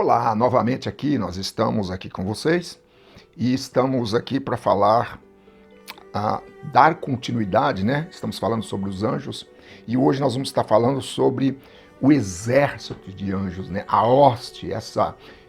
Olá, novamente aqui, nós estamos aqui com vocês e estamos aqui para falar, dar continuidade, né? Estamos falando sobre os anjos e hoje nós vamos estar falando sobre o exército de anjos, né? A hoste,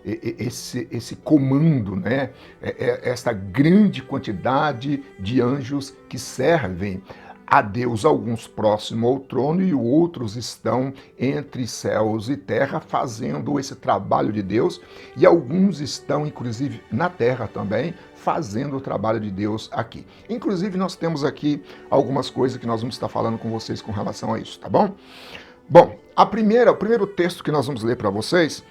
esse comando, né? Essa grande quantidade de anjos que servem a Deus, alguns próximos ao trono e outros estão entre céus e terra fazendo esse trabalho de Deus, e alguns estão inclusive na terra também fazendo o trabalho de Deus aqui. Inclusive nós temos aqui algumas coisas que nós vamos estar falando com vocês com relação a isso, tá bom? Bom, o primeiro texto que nós vamos ler para vocês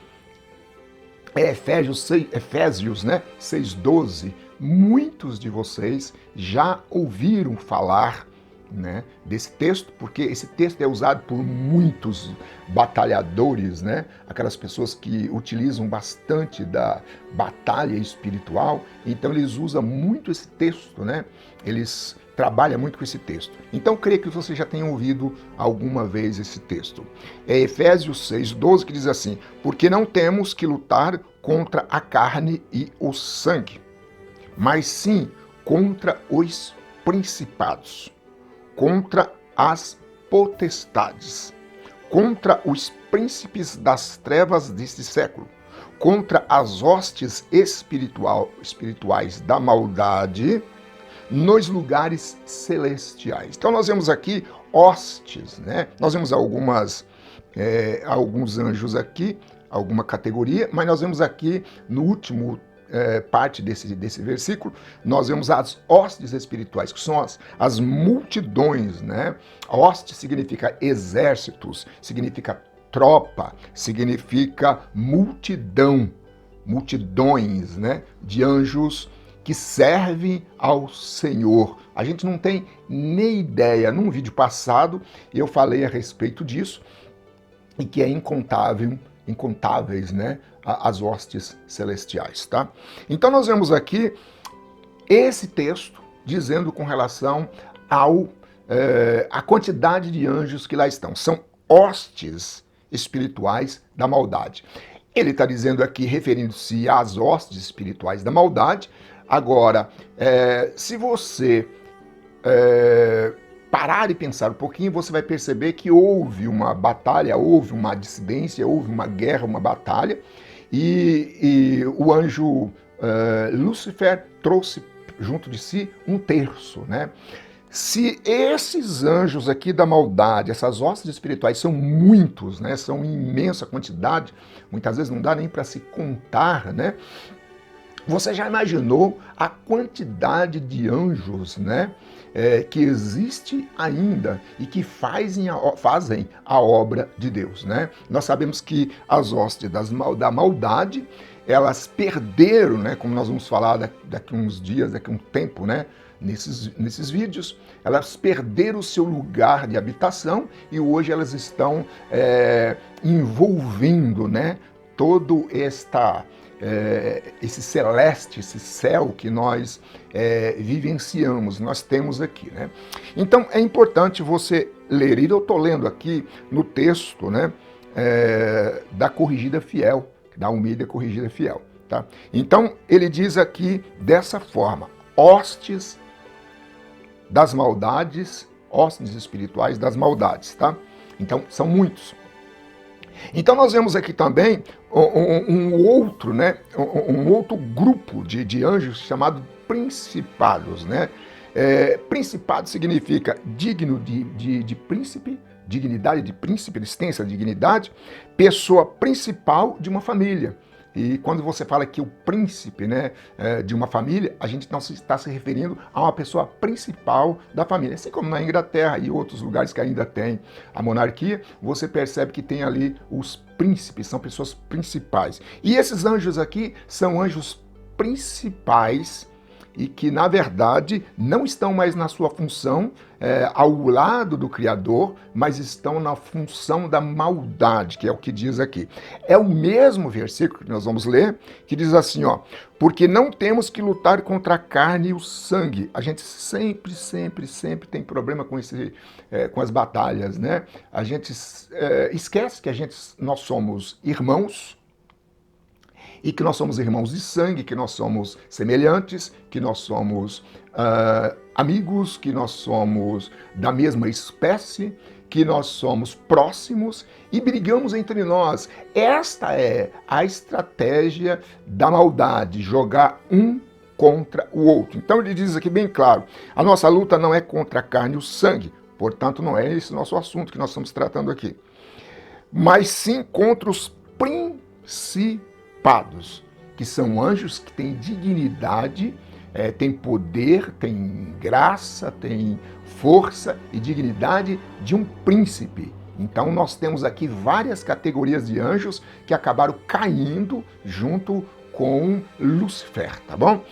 é Efésios, né, 6:12. Muitos de vocês já ouviram falar, né, desse texto, porque esse texto é usado por muitos batalhadores, né, aquelas pessoas que utilizam bastante da batalha espiritual, então eles usam muito esse texto, né, eles trabalham muito com esse texto. Então creio que você já tenha ouvido alguma vez esse texto. É Efésios 6:12 que diz assim: porque não temos que lutar contra a carne e o sangue, mas sim contra os principados, contra as potestades, contra os príncipes das trevas deste século, contra as hostes espirituais da maldade nos lugares celestiais. Então nós vemos aqui hostes, né? Nós vemos alguns anjos aqui, alguma categoria, mas nós vemos aqui no último parte desse versículo, nós vemos as hostes espirituais, que são as multidões, né? Hoste significa exércitos, significa tropa, significa multidão, multidões, né? De anjos que servem ao Senhor. A gente não tem nem ideia. Num vídeo passado eu falei a respeito disso e que é incontáveis, né, as hostes celestiais, tá? Então nós vemos aqui esse texto dizendo com relação a quantidade de anjos que lá estão. São hostes espirituais da maldade. Ele está dizendo aqui, referindo-se às hostes espirituais da maldade. Agora, se você parar e pensar um pouquinho, você vai perceber que houve uma batalha, houve uma dissidência, houve uma guerra, uma batalha, e o anjo Lúcifer trouxe junto de si um terço, né? Se esses anjos aqui da maldade, essas hostes espirituais são muitos, né? São imensa quantidade, muitas vezes não dá nem para se contar, né? Você já imaginou a quantidade de anjos, né, que existe ainda e que fazem a obra de Deus, né? Nós sabemos que as hostes da maldade, elas perderam, né, como nós vamos falar daqui uns dias, daqui um tempo, né, nesses vídeos, elas perderam o seu lugar de habitação e hoje elas estão envolvendo, né, todo esse celeste, esse céu que nós vivenciamos, nós temos aqui, né? Então é importante você ler, e eu estou lendo aqui no texto, né, da Corrigida Fiel, da Almeida Corrigida Fiel, tá? Então ele diz aqui dessa forma: hostes das maldades, hostes espirituais das maldades, tá? Então são muitos. Então nós vemos aqui também um outro grupo de anjos chamado principados, né? Principado significa digno de príncipe, dignidade de príncipe, eles têm essa dignidade, pessoa principal de uma família. E quando você fala que o príncipe, né, de uma família, a gente não está se referindo a uma pessoa principal da família. Assim como na Inglaterra e outros lugares que ainda tem a monarquia, você percebe que tem ali os príncipes, são pessoas principais. E esses anjos aqui são anjos principais e que, na verdade, não estão mais na sua função ao lado do Criador, mas estão na função da maldade, que é o que diz aqui. É o mesmo versículo que nós vamos ler, que diz assim, ó: porque não temos que lutar contra a carne e o sangue. A gente sempre tem problema com com as batalhas, né? A gente esquece que nós somos irmãos, e que nós somos irmãos de sangue, que nós somos semelhantes, que nós somos amigos, que nós somos da mesma espécie, que nós somos próximos e brigamos entre nós. Esta é a estratégia da maldade, jogar um contra o outro. Então ele diz aqui bem claro, a nossa luta não é contra a carne e o sangue, portanto não é esse nosso assunto que nós estamos tratando aqui, mas sim contra os principados, que são anjos que têm dignidade, têm poder, têm graça, têm força e dignidade de um príncipe. Então nós temos aqui várias categorias de anjos que acabaram caindo junto com Lúcifer, tá bom?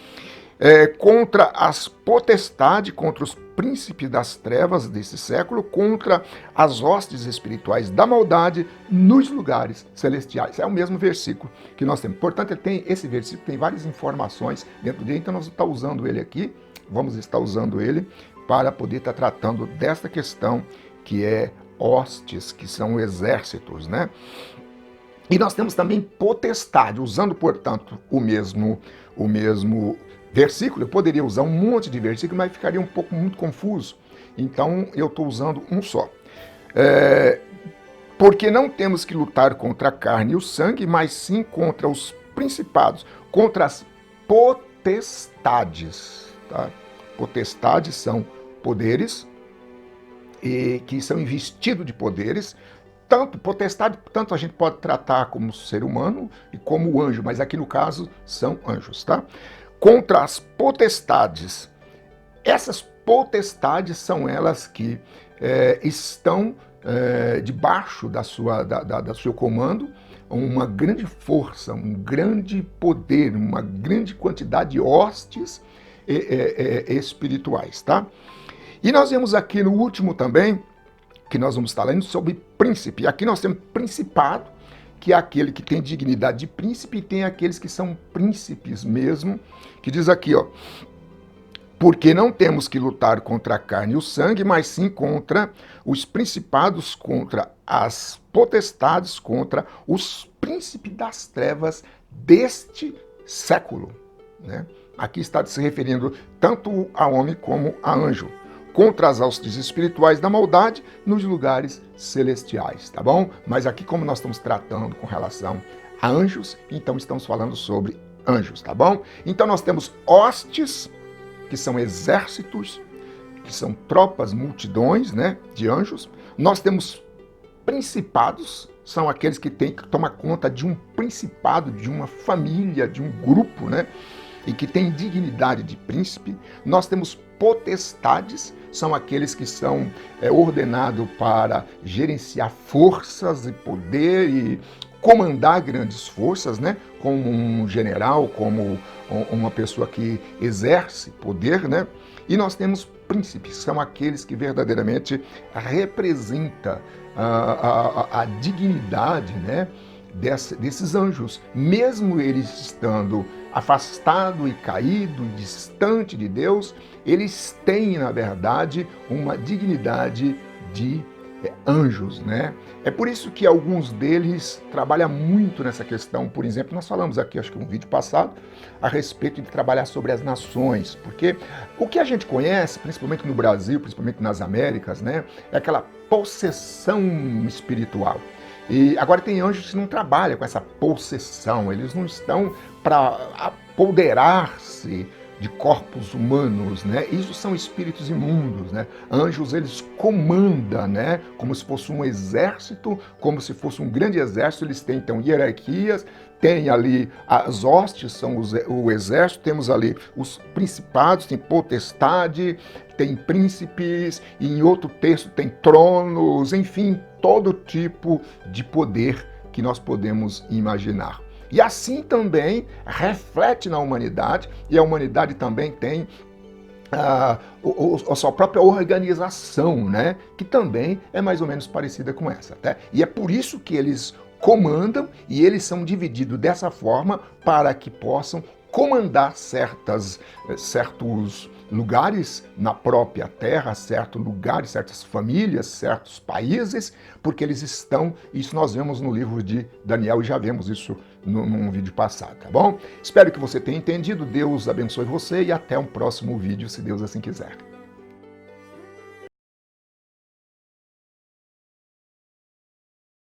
Contra as potestades, contra os príncipes das trevas desse século, contra as hostes espirituais da maldade nos lugares celestiais. É o mesmo versículo que nós temos. Portanto, esse versículo tem várias informações dentro dele, então nós vamos estar usando ele aqui, vamos estar usando ele para poder estar tratando desta questão que é hostes, que são exércitos, né? E nós temos também potestade, usando, portanto, o mesmo versículo. Eu poderia usar um monte de versículos, mas ficaria um pouco muito confuso. Então, eu estou usando um só. Porque não temos que lutar contra a carne e o sangue, mas sim contra os principados, contra as potestades. Tá? Potestades são poderes que são investidos de poderes. Tanto potestade, tanto a gente pode tratar como ser humano e como anjo, mas aqui no caso são anjos, tá? Contra as potestades. Essas potestades são elas que estão debaixo do seu comando, uma grande força, um grande poder, uma grande quantidade de hostes espirituais, tá? E nós vemos aqui no último também, que nós vamos estar lendo sobre príncipe. Aqui nós temos principado, que é aquele que tem dignidade de príncipe, e tem aqueles que são príncipes mesmo, que diz aqui, ó, porque não temos que lutar contra a carne e o sangue, mas sim contra os principados, contra as potestades, contra os príncipes das trevas deste século, né? Aqui está se referindo tanto a homem como a anjo, contra as hostes espirituais da maldade nos lugares celestiais, tá bom? Mas aqui, como nós estamos tratando com relação a anjos, então estamos falando sobre anjos, tá bom? Então nós temos hostes, que são exércitos, que são tropas, multidões, né, de anjos. Nós temos principados, são aqueles que têm que tomar conta de um principado, de uma família, de um grupo, né, e que tem dignidade de príncipe. Nós temos potestades, são aqueles que são ordenados para gerenciar forças e poder e comandar grandes forças, né? Como um general, como uma pessoa que exerce poder, né? E nós temos príncipes, são aqueles que verdadeiramente representam a dignidade, né? Desses anjos, mesmo eles estando afastado e caído, distante de Deus, eles têm, na verdade, uma dignidade de anjos, né? É por isso que alguns deles trabalham muito nessa questão. Por exemplo, nós falamos aqui, acho que um vídeo passado, a respeito de trabalhar sobre as nações, porque o que a gente conhece, principalmente no Brasil, principalmente nas Américas, né, é aquela possessão espiritual. E agora tem anjos que não trabalham com essa possessão, eles não estão para apoderar-se de corpos humanos, né? Isso são espíritos imundos, né? Anjos, eles comandam, né? Como se fosse um exército, como se fosse um grande exército. Eles têm, então, hierarquias, tem ali as hostes, são o exército, temos ali os principados, tem potestade, tem príncipes, e em outro texto tem tronos, enfim, todo tipo de poder que nós podemos imaginar. E assim também reflete na humanidade, e a humanidade também tem a sua própria organização, né? Que também é mais ou menos parecida com essa. Tá? E é por isso que eles comandam, e eles são divididos dessa forma para que possam comandar certos lugares na própria terra, certos lugares, certas famílias, certos países, porque eles estão, isso nós vemos no livro de Daniel e já vemos isso num vídeo passado, tá bom? Espero que você tenha entendido, Deus abençoe você e até um próximo vídeo, se Deus assim quiser.